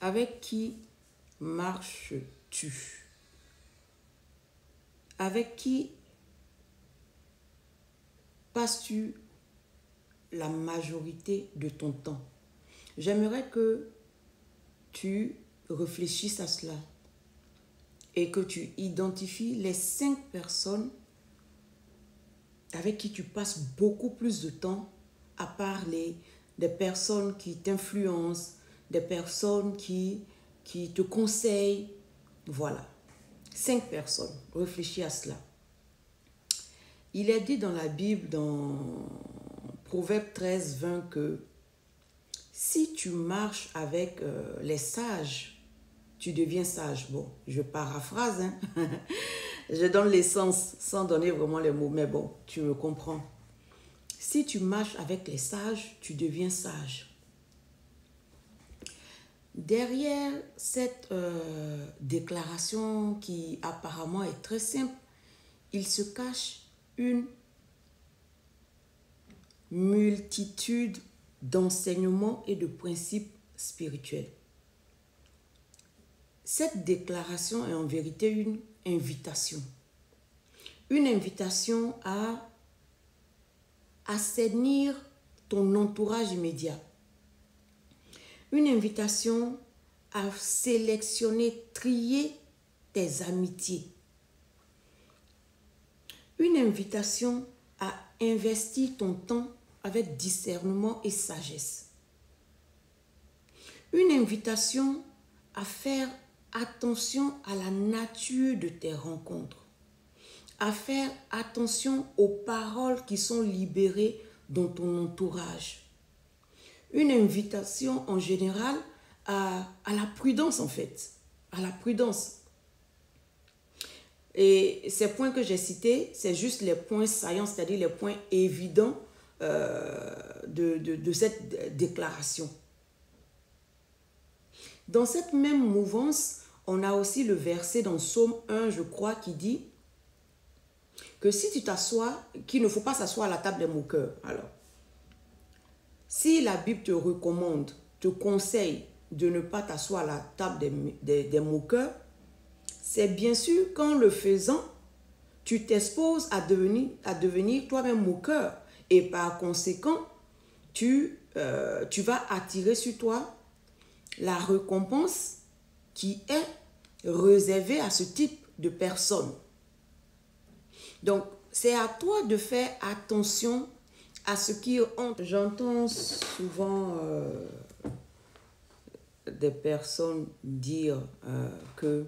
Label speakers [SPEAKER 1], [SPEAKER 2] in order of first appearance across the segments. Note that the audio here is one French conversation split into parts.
[SPEAKER 1] avec qui marches-tu? Avec qui passes-tu la majorité de ton temps? J'aimerais que tu réfléchisses à cela et que tu identifies les 5 personnes avec qui tu passes beaucoup plus de temps, à part des personnes qui t'influencent, des personnes qui te conseillent. Voilà. 5 personnes. Réfléchis à cela. Il est dit dans la Bible, dans Proverbe 13, 20, que si tu marches avec les sages, tu deviens sage. Bon, je paraphrase, hein. Je donne l'essence sans donner vraiment les mots, mais bon, tu me comprends. Si tu marches avec les sages, tu deviens sage. Derrière cette déclaration qui apparemment est très simple, il se cache une multitude d'enseignements et de principes spirituels. Cette déclaration est en vérité une invitation. Une invitation à assainir ton entourage immédiat. Une invitation à sélectionner, trier tes amitiés. Une invitation à investir ton temps avec discernement et sagesse. Une invitation à faire attention à la nature de tes rencontres. À faire attention aux paroles qui sont libérées dans ton entourage. Une invitation en général à la prudence en fait. À la prudence. Et ces points que j'ai cités, c'est juste les points saillants, c'est-à-dire les points évidents de cette déclaration. Dans cette même mouvance, on a aussi le verset dans Psaume 1, je crois, qui dit que si tu t'assois, qu'il ne faut pas s'asseoir à la table des moqueurs. Alors, si la Bible te recommande, te conseille de ne pas t'asseoir à la table des moqueurs, c'est bien sûr qu'en le faisant, tu t'exposes à devenir toi-même moqueur. Et par conséquent, tu vas attirer sur toi la récompense qui est réservée à ce type de personnes. Donc, c'est à toi de faire attention à ce qui entre. J'entends souvent des personnes dire que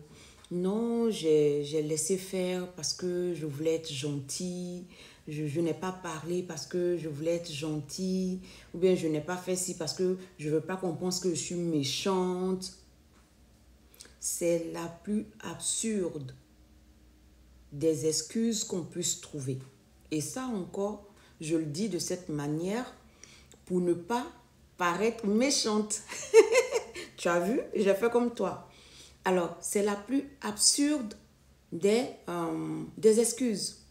[SPEAKER 1] non, j'ai laissé faire parce que je voulais être gentil, je n'ai pas parlé parce que je voulais être gentil, ou bien je n'ai pas fait ci parce que je ne veux pas qu'on pense que je suis méchante. C'est la plus absurde des excuses qu'on puisse trouver. Et ça encore, je le dis de cette manière pour ne pas paraître méchante. Tu as vu? J'ai fait comme toi. Alors, c'est la plus absurde des excuses.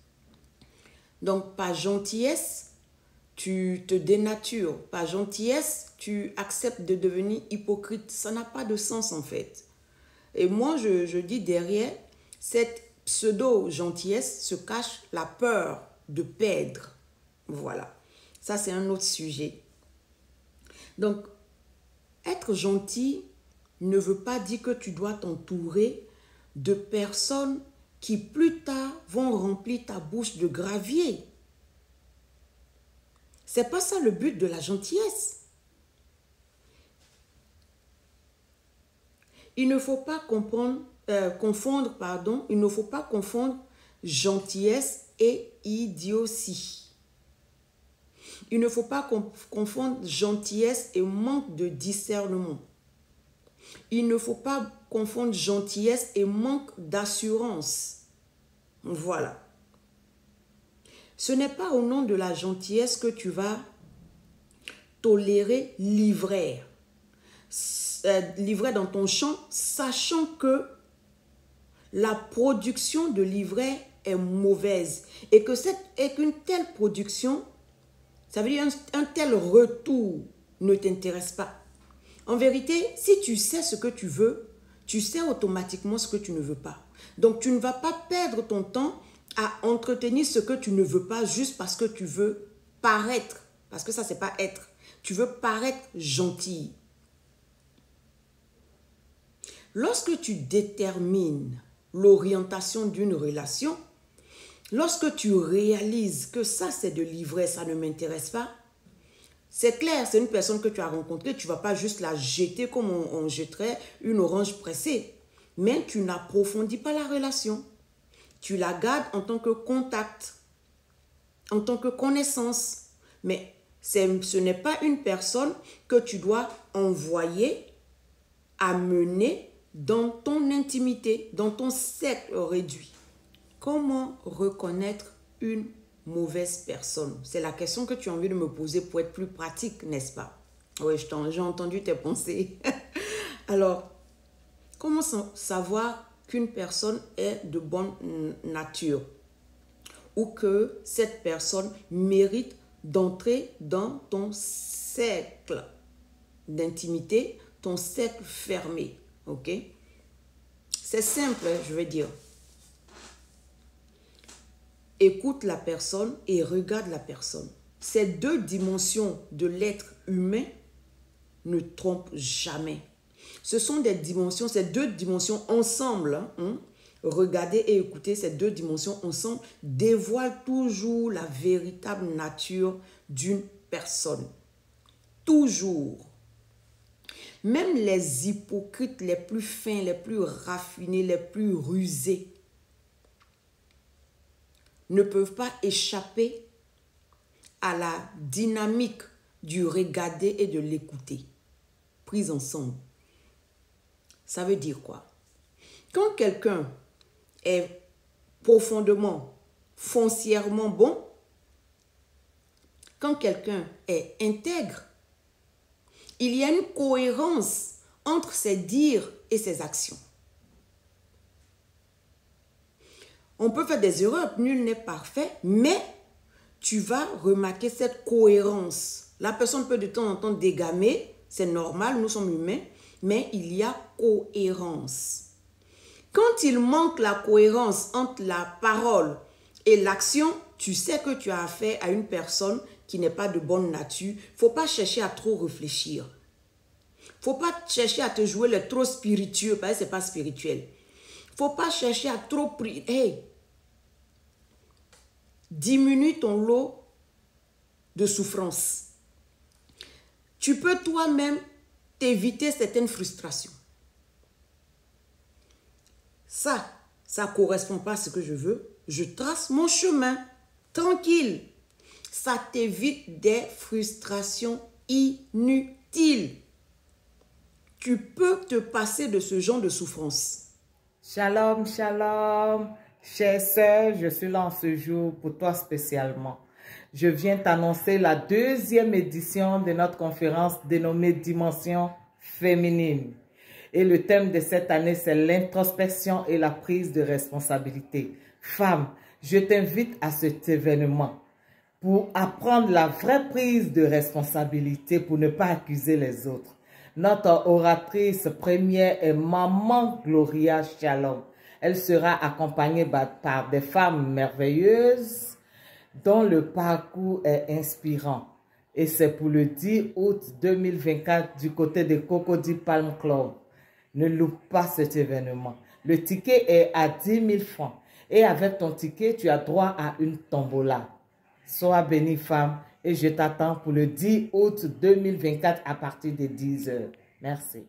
[SPEAKER 1] Donc, par gentillesse, tu te dénatures. Par gentillesse, tu acceptes de devenir hypocrite. Ça n'a pas de sens en fait. Et moi, je dis derrière cette pseudo-gentillesse se cache la peur de perdre. Voilà. Ça, c'est un autre sujet. Donc, être gentil ne veut pas dire que tu dois t'entourer de personnes qui plus tard vont remplir ta bouche de gravier. C'est pas ça le but de la gentillesse. Il ne faut pas confondre gentillesse et idiotie. Il ne faut pas confondre gentillesse et manque de discernement. Il ne faut pas confondre gentillesse et manque d'assurance. Voilà. Ce n'est pas au nom de la gentillesse que tu vas tolérer l'ivraie. L'ivraie dans ton champ, sachant que la production de l'ivraie est mauvaise et qu'une telle production, ça veut dire un tel retour ne t'intéresse pas. En vérité, si tu sais ce que tu veux, tu sais automatiquement ce que tu ne veux pas. Donc, tu ne vas pas perdre ton temps à entretenir ce que tu ne veux pas juste parce que tu veux paraître. Parce que ça, c'est pas être. Tu veux paraître gentil. Lorsque tu détermines l'orientation d'une relation, lorsque tu réalises que ça, c'est de l'ivresse, ça ne m'intéresse pas, c'est clair, c'est une personne que tu as rencontrée, tu ne vas pas juste la jeter comme on jetterait une orange pressée. Mais tu n'approfondis pas la relation. Tu la gardes en tant que contact, en tant que connaissance. Mais ce n'est pas une personne que tu dois envoyer, amener dans ton intimité, dans ton cercle réduit. Comment reconnaître une mauvaise personne? C'est la question que tu as envie de me poser pour être plus pratique, n'est-ce pas? Oui, j'ai entendu tes pensées. Alors, comment savoir qu'une personne est de bonne nature ou que cette personne mérite d'entrer dans ton cercle d'intimité, ton cercle fermé, ok? C'est simple, je veux dire. Écoute la personne et regarde la personne. Ces deux dimensions de l'être humain ne trompent jamais. Ce sont des dimensions, ces deux dimensions ensemble, regarder et écouter ces deux dimensions ensemble dévoilent toujours la véritable nature d'une personne. Toujours. Même les hypocrites les plus fins, les plus raffinés, les plus rusés ne peuvent pas échapper à la dynamique du regarder et de l'écouter. Prise ensemble. Ça veut dire quoi? Quand quelqu'un est profondément, foncièrement bon, quand quelqu'un est intègre, il y a une cohérence entre ses dires et ses actions. On peut faire des erreurs, nul n'est parfait, mais tu vas remarquer cette cohérence. La personne peut de temps en temps dégamer, c'est normal, nous sommes humains, mais il y a cohérence. Quand il manque la cohérence entre la parole et l'action, tu sais que tu as affaire à une personne qui n'est pas de bonne nature. Il ne faut pas chercher à trop réfléchir. Il ne faut pas chercher à te jouer le trop spiritueux, parce que ce n'est pas spirituel. Il ne faut pas chercher à trop prier. Hey, diminue ton lot de souffrance. Tu peux toi-même t'éviter certaines frustrations. Ça ne correspond pas à ce que je veux. Je trace mon chemin, tranquille. Ça t'évite des frustrations inutiles. Tu peux te passer de ce genre de souffrance.
[SPEAKER 2] Shalom, shalom. Chère sœur, je suis là en ce jour pour toi spécialement. Je viens t'annoncer la deuxième édition de notre conférence dénommée Dimension féminine. Et le thème de cette année, c'est l'introspection et la prise de responsabilité. Femme, je t'invite à cet événement pour apprendre la vraie prise de responsabilité pour ne pas accuser les autres. Notre oratrice première est Maman Gloria Shalom. Elle sera accompagnée par des femmes merveilleuses dont le parcours est inspirant. Et c'est pour le 10 août 2024 du côté de Cocody Palm Club. Ne loupe pas cet événement. Le ticket est à 10 000 francs. Et avec ton ticket, tu as droit à une tombola. Sois bénie, femme, et je t'attends pour le 10 août 2024 à partir de 10 h. Merci.